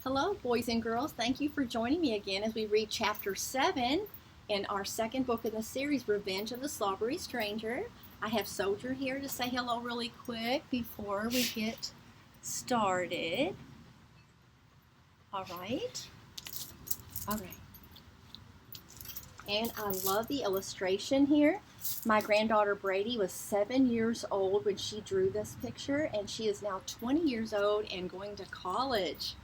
Hello, boys and girls. Thank you for joining me again as we read Chapter 7 in our second book in the series, Revenge of the Slobbery Stranger. I have Soldier here to say hello really quick before we get started. All right. And I love the illustration here. My granddaughter Brady was 7 years old when she drew this picture, and she is now 20 years old and going to college.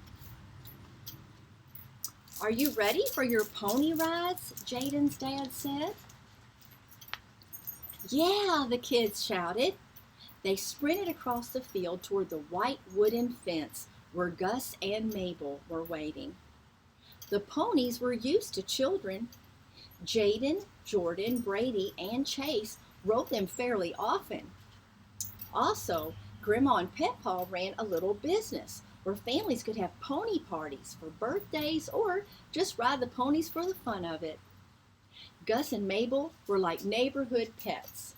Are you ready for your pony rides? Jayden's dad said. Yeah, the kids shouted. They sprinted across the field toward the white wooden fence where Gus and Mabel were waiting. The ponies were used to children. Jayden, Jordan, Brady, and Chase rode them fairly often. Also, Grandma and Pepaw ran a little business where families could have pony parties for birthdays or just ride the ponies for the fun of it. Gus and Mabel were like neighborhood pets.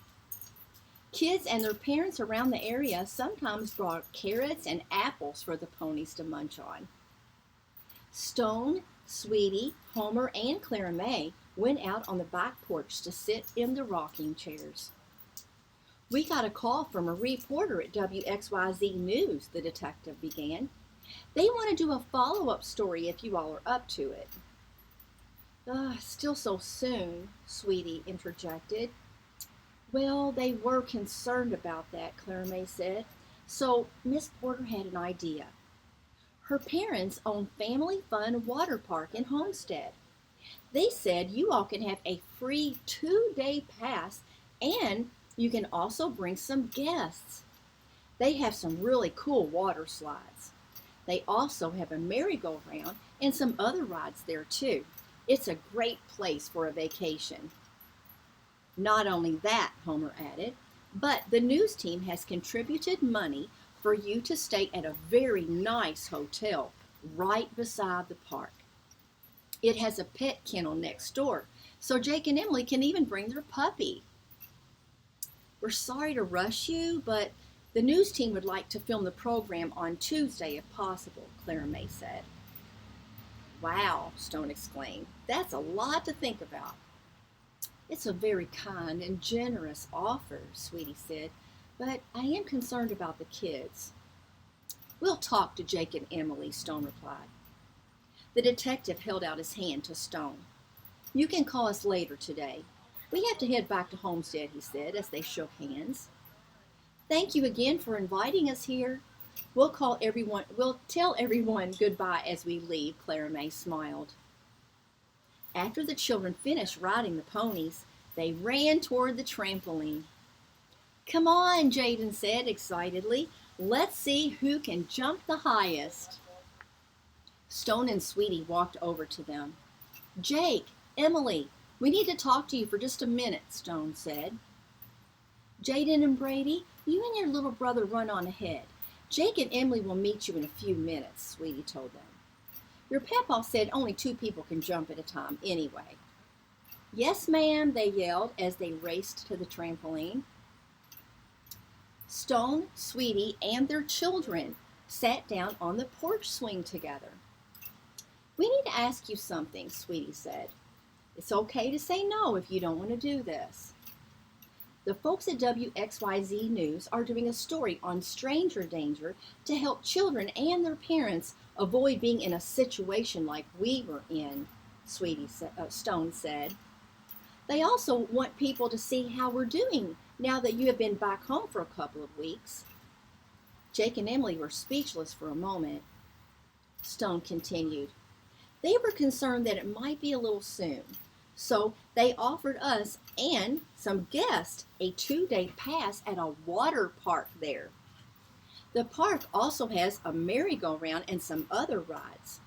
Kids and their parents around the area sometimes brought carrots and apples for the ponies to munch on. Stone, Sweetie, Homer, and Clara May went out on the back porch to sit in the rocking chairs. We got a call from a reporter at WXYZ News, the detective began. They want to do a follow-up story if you all are up to it. Still so soon, Sweetie interjected. Well, they were concerned about that, Clara May said. So Miss Porter had an idea. Her parents own Family Fun Water Park in Homestead. They said you all can have a free 2-day pass, and you can also bring some guests. They have some really cool water slides. They also have a merry-go-round and some other rides there too. It's a great place for a vacation. Not only that, Homer added, but the news team has contributed money for you to stay at a very nice hotel right beside the park. It has a pet kennel next door, so Jake and Emily can even bring their puppy. We're sorry to rush you, but the news team would like to film the program on Tuesday if possible, Clara May said. Wow, Stone exclaimed. That's a lot to think about. It's a very kind and generous offer, Sweetie said, but I am concerned about the kids. We'll talk to Jake and Emily, Stone replied. The detective held out his hand to Stone. You can call us later today. We have to head back to Homestead, he said as they shook hands. Thank you again for inviting us here. We'll tell everyone goodbye as we leave, Clara May smiled. After the children finished riding the ponies, they ran toward the trampoline. Come on, Jayden said excitedly. Let's see who can jump the highest. Stone and Sweetie walked over to them. Jake, Emily, we need to talk to you for just a minute, Stone said. Jayden and Brady, you and your little brother run on ahead. Jake and Emily will meet you in a few minutes, Sweetie told them. Your papaw said only 2 people can jump at a time anyway. Yes, ma'am, they yelled as they raced to the trampoline. Stone, Sweetie, and their children sat down on the porch swing together. We need to ask you something, Sweetie said. It's okay to say no if you don't want to do this. The folks at WXYZ News are doing a story on stranger danger to help children and their parents avoid being in a situation like we were in, Stone said. They also want people to see how we're doing now that you have been back home for a couple of weeks. Jake and Emily were speechless for a moment. Stone continued. They were concerned that it might be a little soon, so they offered us and some guests a 2-day pass at a water park there. The park also has a merry-go-round and some other rides.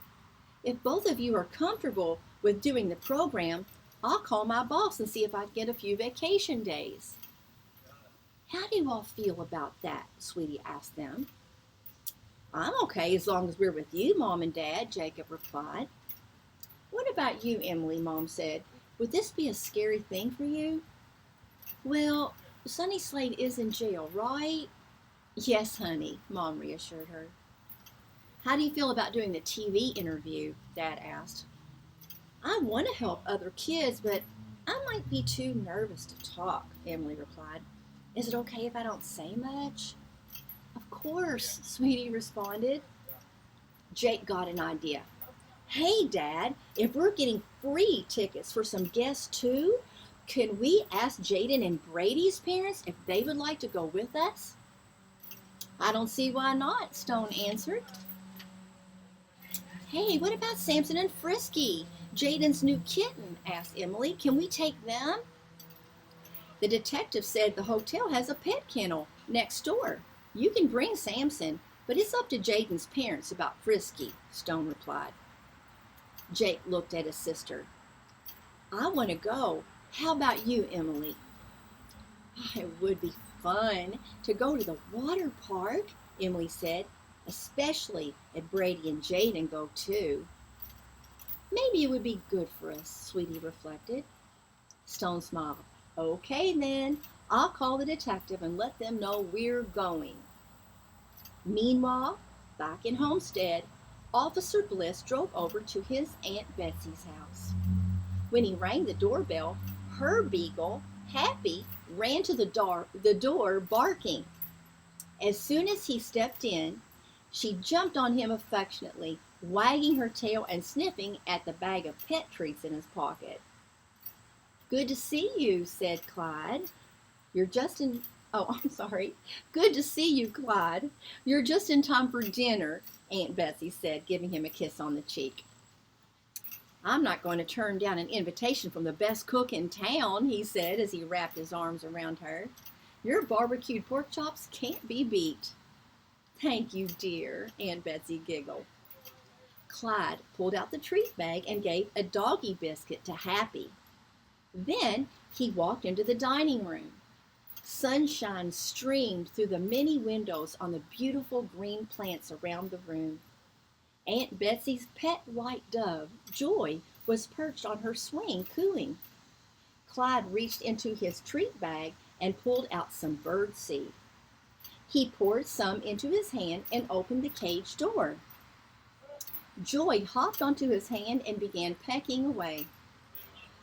If both of you are comfortable with doing the program, I'll call my boss and see if I can get a few vacation days. How do you all feel about that? Sweetie asked them. I'm okay as long as we're with you, Mom and Dad, Jacob replied. What about you, Emily? Mom said. Would this be a scary thing for you? Well, Sonny Slade is in jail, right? Yes, honey, Mom reassured her. How do you feel about doing the TV interview? Dad asked. I want to help other kids, but I might be too nervous to talk, Emily replied. Is it okay if I don't say much? Of course, Sweetie responded. Jake got an idea. Hey, Dad, if we're getting free tickets for some guests too, can we ask Jayden and Brady's parents if they would like to go with us? I don't see why not, Stone answered. Hey, what about Samson and Frisky, Jayden's new kitten? Asked Emily. Can we take them? The detective said the hotel has a pet kennel next door. You can bring Samson, but it's up to Jayden's parents about Frisky, Stone replied. Jake looked at his sister. I want to go. How about you, Emily? It would be fun to go to the water park, Emily said, especially if Brady and Jayden go too. Maybe it would be good for us, Sweetie reflected. Stone smiled. Okay then, I'll call the detective and let them know we're going. Meanwhile, back in Homestead, Officer Bliss drove over to his Aunt Betsy's house. When he rang the doorbell, her beagle, Happy, ran to the door barking. As soon as he stepped in, she jumped on him affectionately, wagging her tail and sniffing at the bag of pet treats in his pocket. Good to see you, said Clyde. Good to see you, Clyde. You're just in time for dinner, Aunt Betsy said, giving him a kiss on the cheek. I'm not going to turn down an invitation from the best cook in town, he said as he wrapped his arms around her. Your barbecued pork chops can't be beat. Thank you, dear, Aunt Betsy giggled. Clyde pulled out the treat bag and gave a doggy biscuit to Happy. Then he walked into the dining room. Sunshine streamed through the many windows on the beautiful green plants around the room. Aunt Betsy's pet white dove, Joy, was perched on her swing, cooing. Clyde reached into his treat bag and pulled out some bird seed. He poured some into his hand and opened the cage door. Joy hopped onto his hand and began pecking away.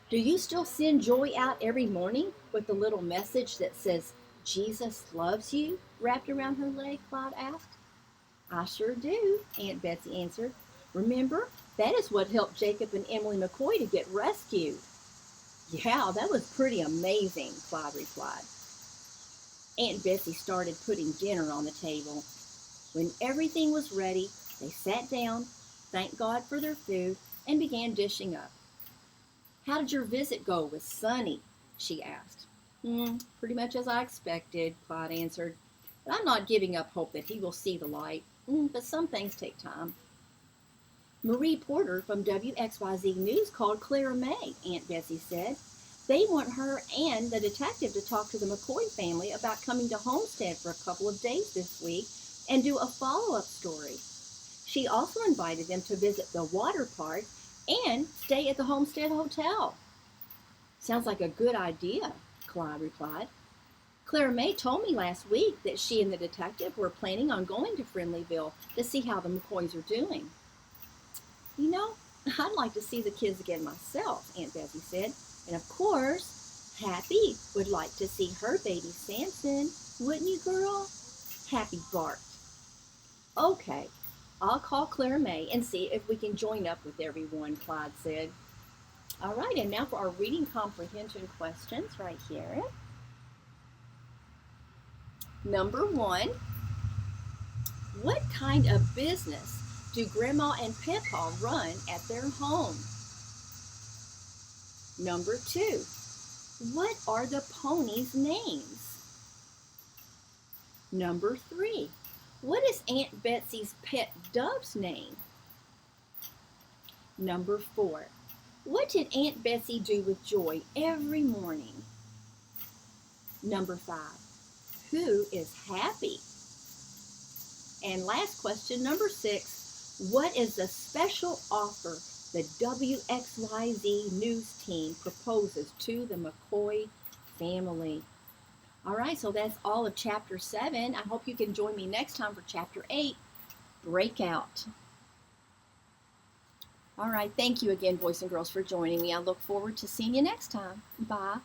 Do you still send Joy out every morning with the little message that says, Jesus loves you, wrapped around her leg? Clyde asked. I sure do, Aunt Betsy answered. Remember, that is what helped Jacob and Emily McCoy to get rescued. Yeah, that was pretty amazing, Clyde replied. Aunt Betsy started putting dinner on the table. When everything was ready, they sat down, thanked God for their food, and began dishing up. How did your visit go with Sonny? She asked. Pretty much as I expected, Clyde answered. But I'm not giving up hope that he will see the light. But some things take time. Marie Porter from WXYZ News called Clara May, Aunt Betsy said. They want her and the detective to talk to the McCoy family about coming to Homestead for a couple of days this week and do a follow-up story. She also invited them to visit the water park and stay at the Homestead Hotel. Sounds like a good idea, Clyde replied. Clara May told me last week that she and the detective were planning on going to Friendlyville to see how the McCoys are doing. You know, I'd like to see the kids again myself, Aunt Betsy said. And of course, Happy would like to see her baby Samson, wouldn't you, girl? Happy barked. Okay, I'll call Clara May and see if we can join up with everyone, Clyde said. All right, and now for our reading comprehension questions right here. Number 1, what kind of business do Grandma and Papa run at their home? Number 2, what are the ponies' names? Number 3, what is Aunt Betsy's pet dove's name? Number 4, what did Aunt Betsy do with Joy every morning? Number 5, who is Happy? And last question, number 6, what is the special offer the WXYZ News team proposes to the McCoy family? All right, so that's all of Chapter 7. I hope you can join me next time for Chapter 8. break out. All right, thank you again, boys and girls, for joining me. I look forward to seeing you next time. Bye.